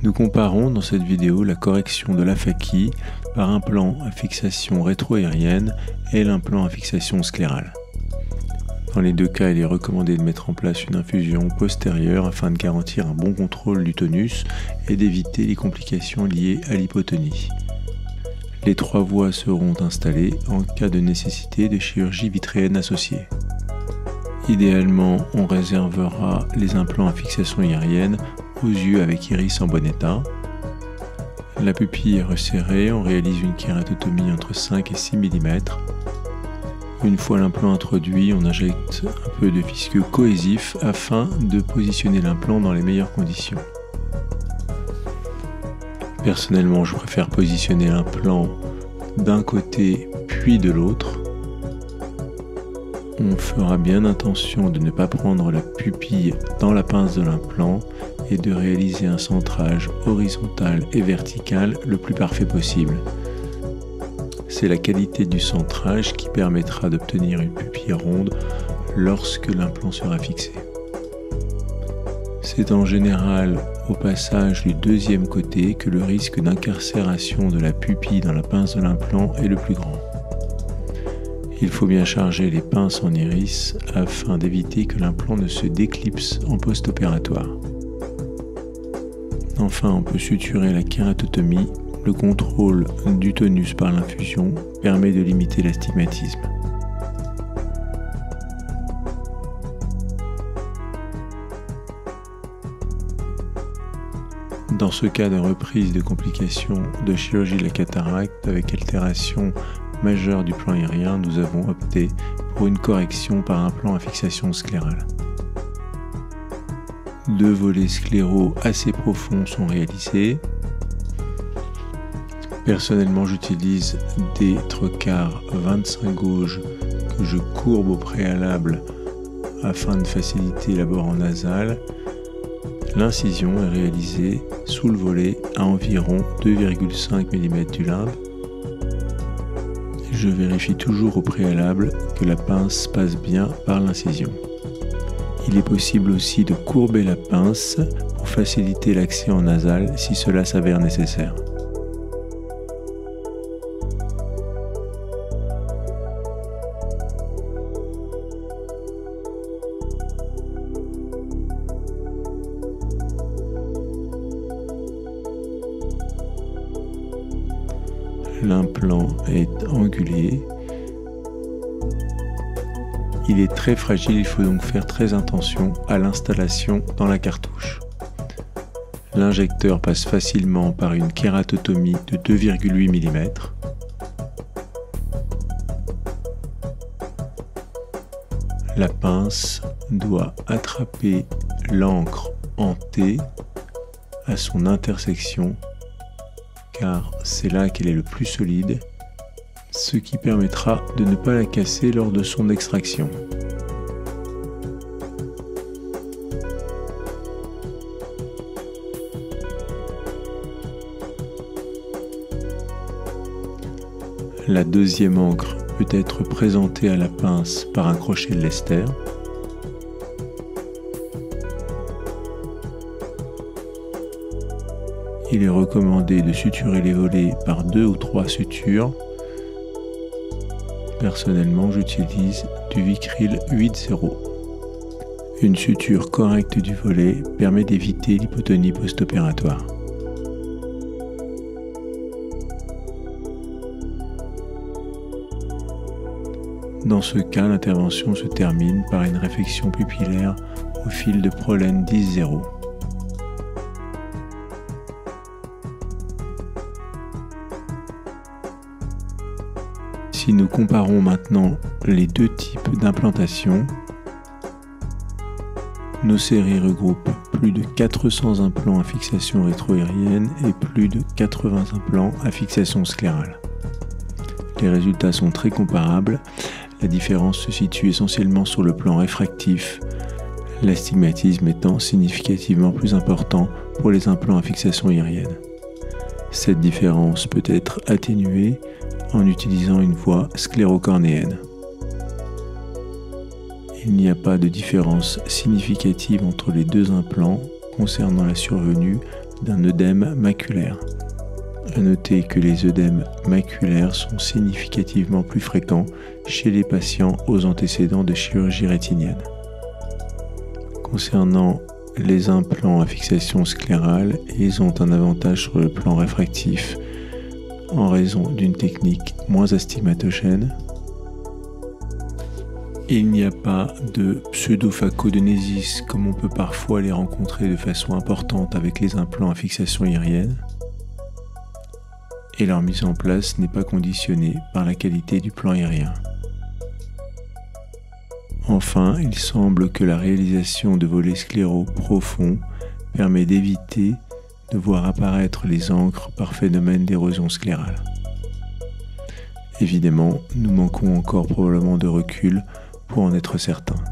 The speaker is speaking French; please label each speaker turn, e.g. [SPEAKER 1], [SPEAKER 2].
[SPEAKER 1] Nous comparons dans cette vidéo la correction de l'aphakie par implant à fixation rétro-aérienne et l'implant à fixation sclérale. Dans les deux cas, il est recommandé de mettre en place une infusion postérieure afin de garantir un bon contrôle du tonus et d'éviter les complications liées à l'hypotonie. Les 3 voies seront installées en cas de nécessité de chirurgie vitréenne associée. Idéalement, on réservera les implants à fixation aérienne aux yeux avec iris en bon état. La pupille est resserrée, on réalise une kératotomie entre 5 et 6 mm. Une fois l'implant introduit, on injecte un peu de visqueux cohésif afin de positionner l'implant dans les meilleures conditions. Personnellement, je préfère positionner l'implant d'un côté puis de l'autre. On fera bien attention de ne pas prendre la pupille dans la pince de l'implant et de réaliser un centrage horizontal et vertical le plus parfait possible. C'est la qualité du centrage qui permettra d'obtenir une pupille ronde lorsque l'implant sera fixé. C'est en général au passage du deuxième côté que le risque d'incarcération de la pupille dans la pince de l'implant est le plus grand. Il faut bien charger les pinces en iris afin d'éviter que l'implant ne se déclipse en post-opératoire. Enfin, on peut suturer la kératotomie. Le contrôle du tonus par l'infusion permet de limiter l'astigmatisme. Dans ce cas de reprise de complications de chirurgie de la cataracte avec altération majeure du plan aérien, nous avons opté pour une correction par implant à fixation sclérale. 2 volets scléraux assez profonds sont réalisés. Personnellement, j'utilise des trocars 25 gauges que je courbe au préalable afin de faciliter l'abord nasal. L'incision est réalisée sous le volet à environ 2,5 mm du limbe. Je vérifie toujours au préalable que la pince passe bien par l'incision. Il est possible aussi de courber la pince pour faciliter l'accès en nasal si cela s'avère nécessaire. L'implant est angulé. Il est très fragile, il faut donc faire très attention à l'installation dans la cartouche. L'injecteur passe facilement par une kératotomie de 2,8 mm. La pince doit attraper l'encre en T à son intersection, car c'est là qu'elle est le plus solide, ce qui permettra de ne pas la casser lors de son extraction. La deuxième encre peut être présentée à la pince par un crochet de Lester. Il est recommandé de suturer les volets par 2 ou 3 sutures. Personnellement, j'utilise du Vicryl 8-0. Une suture correcte du volet permet d'éviter l'hypotonie post-opératoire. Dans ce cas, l'intervention se termine par une réfection pupillaire au fil de Prolène 10-0. Si nous comparons maintenant les 2 types d'implantation, nos séries regroupent plus de 400 implants à fixation rétro-aérienne et plus de 80 implants à fixation sclérale. Les résultats sont très comparables, la différence se situe essentiellement sur le plan réfractif, l'astigmatisme étant significativement plus important pour les implants à fixation aérienne. Cette différence peut être atténuée en utilisant une voie sclérocornéenne. Il n'y a pas de différence significative entre les 2 implants concernant la survenue d'un œdème maculaire. À noter que les œdèmes maculaires sont significativement plus fréquents chez les patients aux antécédents de chirurgie rétinienne. Concernant les implants à fixation sclérale, ils ont un avantage sur le plan réfractif en raison d'une technique moins astigmatogène. Il n'y a pas de pseudo-phacodonésis comme on peut parfois les rencontrer de façon importante avec les implants à fixation irienne. Et leur mise en place n'est pas conditionnée par la qualité du plan irien. Enfin, il semble que la réalisation de volets scléraux profonds permet d'éviter de voir apparaître les encres par phénomène d'érosion sclérale. Évidemment, nous manquons encore probablement de recul pour en être certains.